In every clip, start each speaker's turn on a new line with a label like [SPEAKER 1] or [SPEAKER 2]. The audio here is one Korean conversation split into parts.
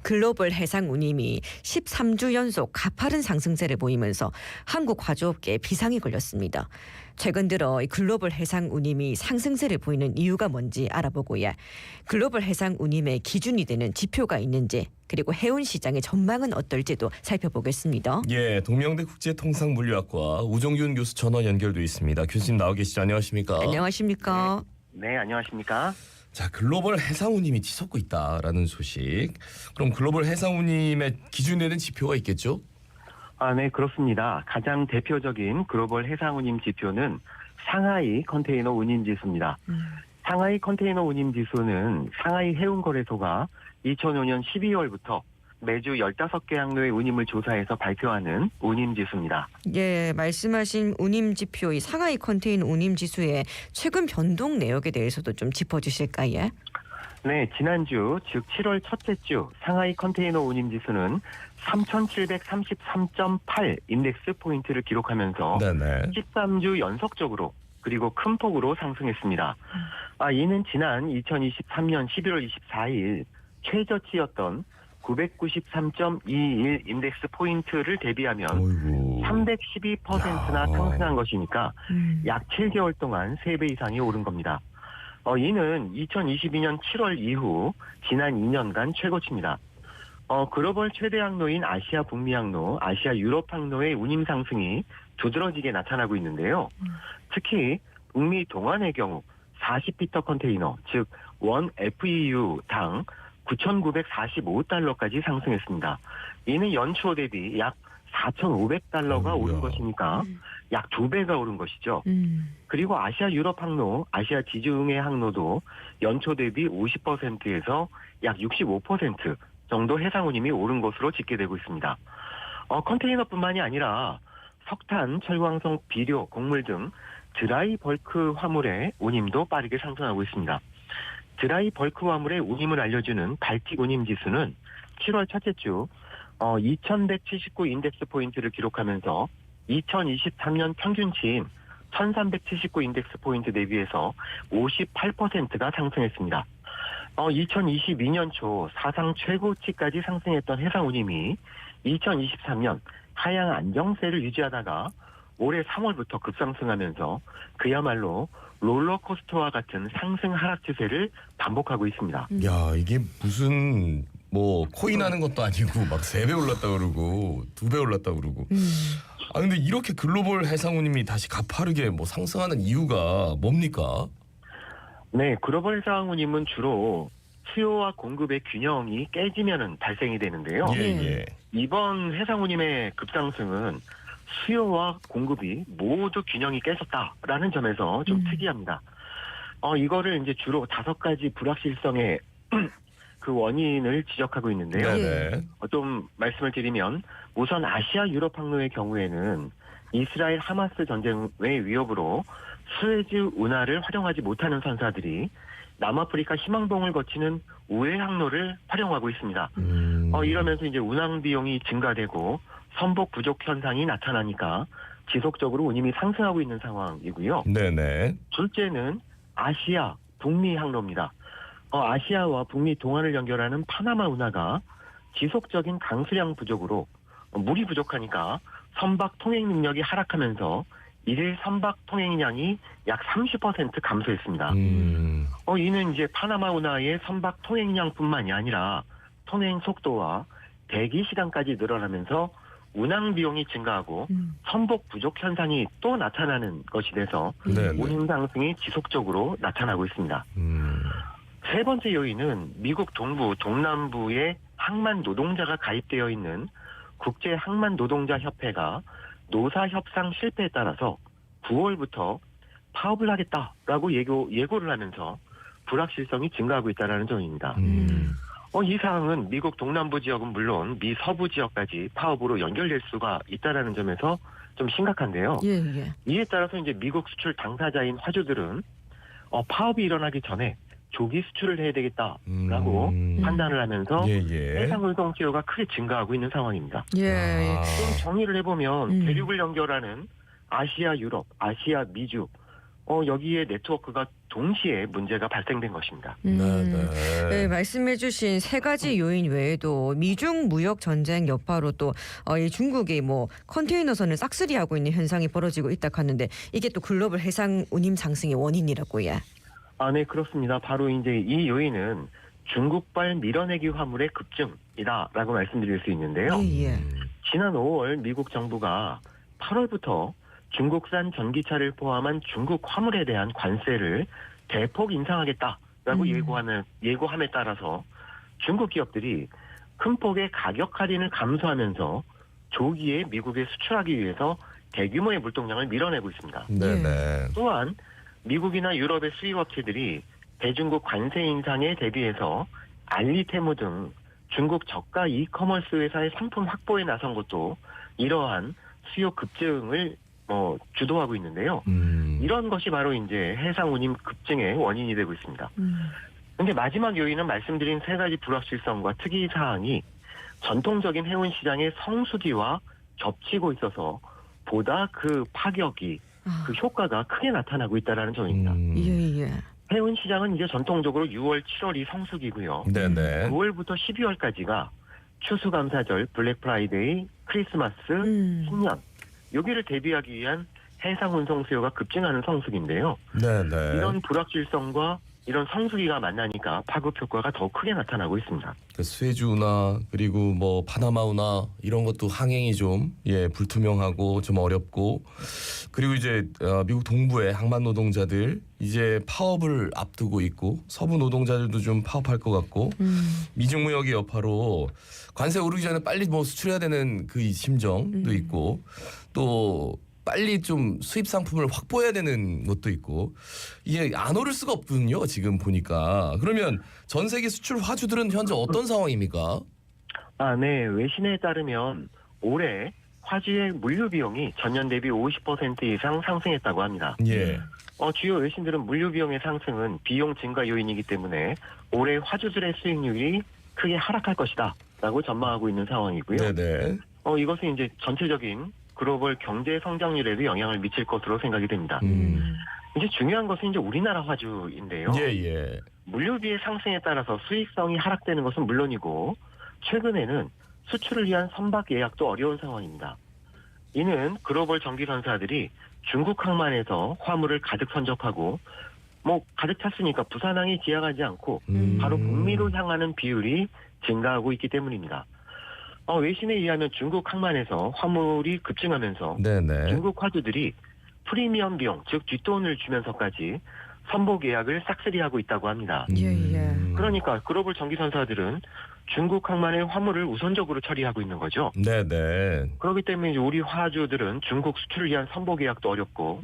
[SPEAKER 1] 글로벌 해상 운임이 13주 연속 가파른 상승세를 보이면서 한국 과주업계에 비상이 걸렸습니다. 최근 들어 글로벌 해상 운임이 상승세를 보이는 이유가 뭔지 알아보고야 글로벌 해상 운임의 기준이 되는 지표가 있는지 그리고 해운 시장의 전망은 어떨지도 살펴보겠습니다.
[SPEAKER 2] 예, 동명대 국제통상물류학과 우종균 교수 전화 연결돼 있습니다. 교수님 나와 계시죠? 안녕하십니까?
[SPEAKER 1] 안녕하십니까?
[SPEAKER 3] 네, 안녕하십니까?
[SPEAKER 2] 자, 글로벌 해상운임이 치솟고 있다라는 소식. 그럼 글로벌 해상운임의 기준되는 지표가 있겠죠?
[SPEAKER 3] 네, 그렇습니다. 가장 대표적인 글로벌 해상운임 지표는 상하이 컨테이너 운임 지수입니다. 상하이 컨테이너 운임 지수는 상하이 해운거래소가 2005년 12월부터 매주 15개 항로의 운임을 조사해서 발표하는 운임 지수입니다.
[SPEAKER 1] 예, 말씀하신 운임 지표, 이 상하이 컨테이너 운임 지수의 최근 변동 내역에 대해서도 좀 짚어주실까요?
[SPEAKER 3] 네, 지난주 즉 7월 첫째 주 상하이 컨테이너 운임 지수는 3,733.8 인덱스 포인트를 기록하면서
[SPEAKER 2] 네네.
[SPEAKER 3] 13주 연속적으로 그리고 큰 폭으로 상승했습니다. 이는 지난 2023년 11월 24일 최저치였던 993.21 인덱스 포인트를 대비하면
[SPEAKER 2] 어이구.
[SPEAKER 3] 312%나 상승한 것이니까 약 7개월 동안 3배 이상이 오른 겁니다. 이는 2022년 7월 이후 지난 2년간 최고치입니다. 글로벌 최대 항로인 아시아 북미 항로, 아시아 유럽 항로의 운임 상승이 두드러지게 나타나고 있는데요. 특히 북미 동안의 경우 40피터 컨테이너, 즉 1FEU당 9,945달러까지 상승했습니다. 이는 연초 대비 약 4,500달러가 오른 것이니까 약 2배가 오른 것이죠. 그리고 아시아 유럽 항로, 아시아 지중해 항로도 연초 대비 50%에서 약 65% 정도 해상 운임이 오른 것으로 집계되고 있습니다. 컨테이너뿐만이 아니라 석탄, 철광석, 비료, 곡물 등 드라이 벌크 화물의 운임도 빠르게 상승하고 있습니다. 드라이 벌크 화물의 운임을 알려주는 발틱 운임 지수는 7월 첫째 주 2,179 인덱스 포인트를 기록하면서 2023년 평균치인 1,379 인덱스 포인트 대비해서 58%가 상승했습니다. 2022년 초 사상 최고치까지 상승했던 해상 운임이 2023년 하향 안정세를 유지하다가 올해 3월부터 급상승하면서 그야말로 롤러코스터와 같은 상승 하락 추세를 반복하고 있습니다.
[SPEAKER 2] 야, 이게 무슨 뭐 코인 하는 것도 아니고 막 3배 올랐다 그러고 2배 올랐다 그러고. 근데 이렇게 글로벌 해상운임이 다시 가파르게 뭐 상승하는 이유가 뭡니까?
[SPEAKER 3] 네, 글로벌 해상 운임은 주로 수요와 공급의 균형이 깨지면은 발생이 되는데요.
[SPEAKER 2] 예.
[SPEAKER 3] 이번 해상 운임의 급상승은 수요와 공급이 모두 균형이 깨졌다라는 점에서 좀 특이합니다. 이거를 이제 주로 5가지 불확실성의 그 원인을 지적하고 있는데요.
[SPEAKER 2] 네네.
[SPEAKER 3] 좀 말씀을 드리면 우선 아시아 유럽 항로의 경우에는 이스라엘 하마스 전쟁의 위협으로 수에즈 운하를 활용하지 못하는 선사들이 남아프리카 희망봉을 거치는 우회 항로를 활용하고 있습니다. 이러면서 이제 운항 비용이 증가되고 선복 부족 현상이 나타나니까 지속적으로 운임이 상승하고 있는 상황이고요.
[SPEAKER 2] 네네.
[SPEAKER 3] 둘째는 아시아 북미 항로입니다. 아시아와 북미 동안을 연결하는 파나마 운하가 지속적인 강수량 부족으로 물이 부족하니까 선박 통행 능력이 하락하면서 일일 선박 통행량이 약 30% 감소했습니다. 이는 이제 파나마 운하의 선박 통행량뿐만이 아니라 통행 속도와 대기 시간까지 늘어나면서 운항 비용이 증가하고 선복 부족 현상이 또 나타나는 것이 돼서 운임 상승이 지속적으로 나타나고 있습니다. 세 번째 요인은 미국 동부, 동남부에 항만 노동자가 가입되어 있는 국제 항만 노동자 협회가 노사 협상 실패에 따라서 9월부터 파업을 하겠다라고 예고를 하면서 불확실성이 증가하고 있다는 점입니다. 이 사항은 미국 동남부 지역은 물론 미 서부 지역까지 파업으로 연결될 수가 있다는 점에서 좀 심각한데요.
[SPEAKER 1] 예.
[SPEAKER 3] 이에 따라서 이제 미국 수출 당사자인 화주들은 파업이 일어나기 전에 조기 수출을 해야 되겠다라고 판단을 하면서 해상 운송 수요가 크게 증가하고 있는 상황입니다. 좀 정리를 해보면 대륙을 연결하는 아시아 유럽, 아시아 미주 여기에 네트워크가 동시에 문제가 발생된 것입니다.
[SPEAKER 1] 네, 말씀해주신 세 가지 요인 외에도 미중 무역 전쟁 여파로 또 이 중국이 뭐 컨테이너선을 싹쓸이하고 있는 현상이 벌어지고 있다 하는데 이게 또 글로벌 해상 운임 상승의 원인이라고요.
[SPEAKER 3] 네, 그렇습니다. 바로 이제 이 요인은 중국발 밀어내기 화물의 급증이다라고 말씀드릴 수 있는데요.
[SPEAKER 1] 예.
[SPEAKER 3] 지난 5월 미국 정부가 8월부터 중국산 전기차를 포함한 중국 화물에 대한 관세를 대폭 인상하겠다라고 예고함에 따라서 중국 기업들이 큰 폭의 가격 할인을 감수하면서 조기에 미국에 수출하기 위해서 대규모의 물동량을 밀어내고 있습니다.
[SPEAKER 2] 네네.
[SPEAKER 3] 또한 미국이나 유럽의 수입업체들이 대중국 관세 인상에 대비해서 알리테무 등 중국 저가 이커머스 회사의 상품 확보에 나선 것도 이러한 수요 급증을 주도하고 있는데요. 이런 것이 바로 이제 해상 운임 급증의 원인이 되고 있습니다. 그런데 마지막 요인은 말씀드린 세 가지 불확실성과 특이 사항이 전통적인 해운 시장의 성수기와 겹치고 있어서 보다 그 파격이 그 효과가 크게 나타나고 있다는 점입니다.
[SPEAKER 1] 예.
[SPEAKER 3] 해운 시장은 이제 전통적으로 6월, 7월이 성수기고요.
[SPEAKER 2] 네네.
[SPEAKER 3] 9월부터 12월까지가 추수감사절, 블랙프라이데이, 크리스마스, 신년 여기를 대비하기 위한 해상 운송 수요가 급증하는 성수기인데요.
[SPEAKER 2] 네네.
[SPEAKER 3] 이런 불확실성과 이런 성수기가 만나니까 파급 효과가 더 크게 나타나고 있습니다.
[SPEAKER 2] 그 스웨즈운하 그리고 뭐 파나마운하 이런 것도 항행이 좀 불투명하고 좀 어렵고 그리고 이제 미국 동부의 항만 노동자들 이제 파업을 앞두고 있고 서부 노동자들도 좀 파업할 것 같고 미중 무역의 여파로 관세 오르기 전에 빨리 뭐 수출해야 되는 그 심정도 있고 또 빨리 좀 수입 상품을 확보해야 되는 것도 있고 이게 안 오를 수가 없거든요. 지금 보니까. 그러면 전 세계 수출 화주들은 현재 어떤 상황입니까?
[SPEAKER 3] 네. 외신에 따르면 올해 화주의 물류 비용이 전년 대비 50% 이상 상승했다고 합니다.
[SPEAKER 2] 예.
[SPEAKER 3] 주요 외신들은 물류 비용의 상승은 비용 증가 요인이기 때문에 올해 화주들의 수익률이 크게 하락할 것이다 라고 전망하고 있는 상황이고요.
[SPEAKER 2] 네네.
[SPEAKER 3] 이것은 이제 전체적인 글로벌 경제 성장률에도 영향을 미칠 것으로 생각이 됩니다. 이제 중요한 것은 이제 우리나라 화주인데요.
[SPEAKER 2] 예.
[SPEAKER 3] 물류비의 상승에 따라서 수익성이 하락되는 것은 물론이고 최근에는 수출을 위한 선박 예약도 어려운 상황입니다. 이는 글로벌 전기선사들이 중국 항만에서 화물을 가득 선적하고 가득 찼으니까 부산항이 지향하지 않고 바로 북미로 향하는 비율이 증가하고 있기 때문입니다. 외신에 의하면 중국 항만에서 화물이 급증하면서
[SPEAKER 2] 네네.
[SPEAKER 3] 중국 화주들이 프리미엄 비용, 즉 뒷돈을 주면서까지 선복 예약을 싹쓸이하고 있다고 합니다.
[SPEAKER 1] 예.
[SPEAKER 3] 그러니까 글로벌 전기선사들은 중국 항만의 화물을 우선적으로 처리하고 있는 거죠.
[SPEAKER 2] 네네.
[SPEAKER 3] 그렇기 때문에 이제 우리 화주들은 중국 수출을 위한 선복 예약도 어렵고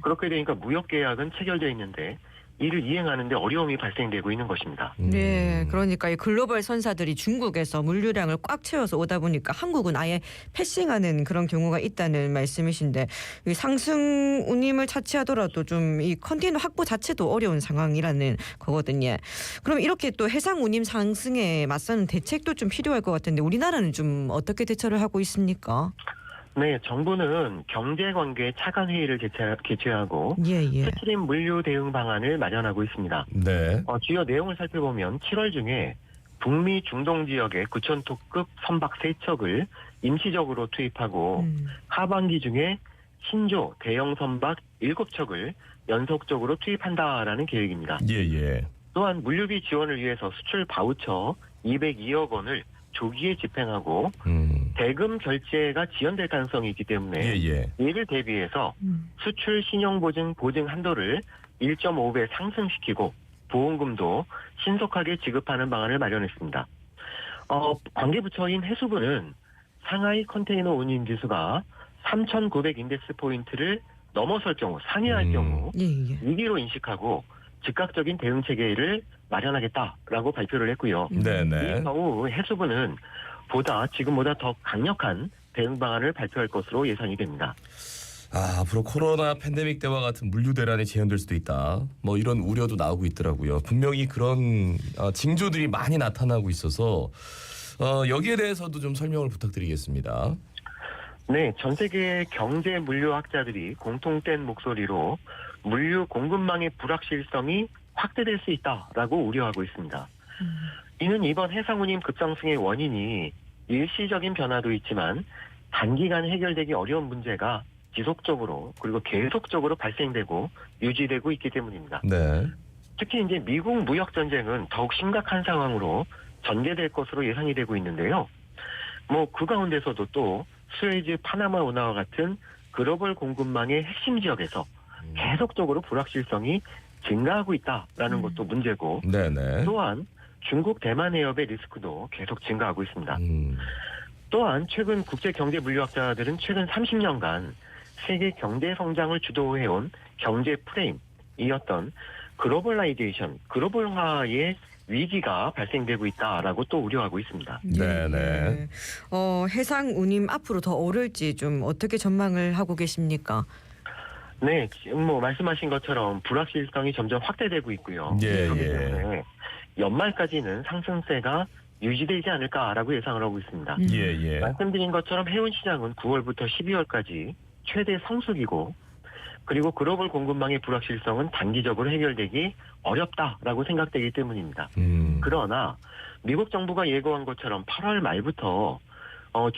[SPEAKER 3] 그렇게 되니까 무역 계약은 체결되어 있는데 이를 이행하는데 어려움이 발생되고 있는 것입니다.
[SPEAKER 1] 네, 그러니까 이 글로벌 선사들이 중국에서 물류량을 꽉 채워서 오다 보니까 한국은 아예 패싱하는 그런 경우가 있다는 말씀이신데 이 상승 운임을 차치하더라도 좀 이 컨테이너 확보 자체도 어려운 상황이라는 거거든요. 그럼 이렇게 또 해상 운임 상승에 맞서는 대책도 좀 필요할 것 같은데 우리나라는 좀 어떻게 대처를 하고 있습니까?
[SPEAKER 3] 네, 정부는 경제관계 차관회의를 개최하고 스트림 물류 대응 방안을 마련하고 있습니다.
[SPEAKER 2] 네.
[SPEAKER 3] 주요 내용을 살펴보면 7월 중에 북미 중동 지역에 9,000톤급 선박 3척을 임시적으로 투입하고 하반기 중에 신조 대형 선박 7척을 연속적으로 투입한다라는 계획입니다.
[SPEAKER 2] 예.
[SPEAKER 3] 또한 물류비 지원을 위해서 수출 바우처 202억 원을 조기에 집행하고 대금 결제가 지연될 가능성이 있기 때문에 이를 대비해서 수출 신용보증 한도를 1.5배 상승시키고 보험금도 신속하게 지급하는 방안을 마련했습니다. 관계부처인 해수부는 상하이 컨테이너 운임 지수가 3,900 인덱스 포인트를 넘어설 경우 상회할 경우 위기로 인식하고 즉각적인 대응 체계를 마련하겠다라고 발표를 했고요.
[SPEAKER 2] 네네.
[SPEAKER 3] 이 경우 해수부는 지금보다 더 강력한 대응 방안을 발표할 것으로 예상이 됩니다.
[SPEAKER 2] 앞으로 코로나 팬데믹 때와 같은 물류 대란이 재현될 수도 있다. 뭐 이런 우려도 나오고 있더라고요. 분명히 그런 징조들이 많이 나타나고 있어서 여기에 대해서도 좀 설명을 부탁드리겠습니다.
[SPEAKER 3] 네, 전 세계 경제 물류학자들이 공통된 목소리로 물류 공급망의 불확실성이 확대될 수 있다라고 우려하고 있습니다. 이는 이번 해상운임 급상승의 원인이 일시적인 변화도 있지만 단기간 해결되기 어려운 문제가 지속적으로 그리고 계속적으로 발생되고 유지되고 있기 때문입니다.
[SPEAKER 2] 네.
[SPEAKER 3] 특히 이제 미국 무역 전쟁은 더욱 심각한 상황으로 전개될 것으로 예상이 되고 있는데요. 뭐 그 가운데서도 또 수에즈 파나마 운하와 같은 글로벌 공급망의 핵심 지역에서 계속적으로 불확실성이 증가하고 있다라는 것도 문제고
[SPEAKER 2] 네네.
[SPEAKER 3] 또한 중국 대만 해협의 리스크도 계속 증가하고 있습니다.
[SPEAKER 2] 음.
[SPEAKER 3] 또한 최근 국제경제물리학자들은 최근 30년간 세계 경제 성장을 주도해온 경제 프레임이었던 글로벌라이제이션, 글로벌화의 위기가 발생되고 있다라고 또 우려하고 있습니다.
[SPEAKER 2] 네네.
[SPEAKER 1] 해상 운임 앞으로 더 오를지 좀 어떻게 전망을 하고 계십니까?
[SPEAKER 3] 네, 지금 뭐 말씀하신 것처럼 불확실성이 점점 확대되고 있고요.
[SPEAKER 2] 예,
[SPEAKER 3] 그렇기
[SPEAKER 2] 예.
[SPEAKER 3] 때문에 연말까지는 상승세가 유지되지 않을까라고 예상을 하고 있습니다.
[SPEAKER 2] 예.
[SPEAKER 3] 말씀드린 것처럼 해운 시장은 9월부터 12월까지 최대 성수기고 그리고 글로벌 공급망의 불확실성은 단기적으로 해결되기 어렵다라고 생각되기 때문입니다. 그러나 미국 정부가 예고한 것처럼 8월 말부터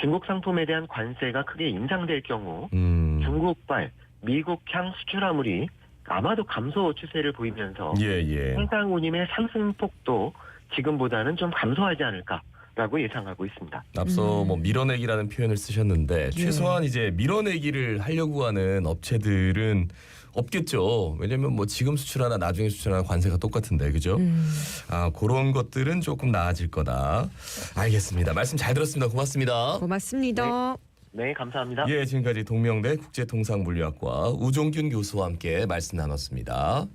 [SPEAKER 3] 중국 상품에 대한 관세가 크게 인상될 경우 중국발 미국향 수출화물이 아마도 감소 추세를 보이면서
[SPEAKER 2] 예.
[SPEAKER 3] 해상 운임의 상승폭도 지금보다는 좀 감소하지 않을까라고 예상하고 있습니다.
[SPEAKER 2] 앞서 뭐 밀어내기라는 표현을 쓰셨는데 최소한 이제 밀어내기를 하려고 하는 업체들은 없겠죠. 왜냐면 뭐 지금 수출하나 나중에 수출하나 관세가 똑같은데 그죠? 그런 것들은 조금 나아질 거다. 알겠습니다. 말씀 잘 들었습니다. 고맙습니다.
[SPEAKER 1] 고맙습니다.
[SPEAKER 3] 네, 감사합니다.
[SPEAKER 2] 예, 지금까지 동명대 국제통상물리학과 우종균 교수와 함께 말씀 나눴습니다.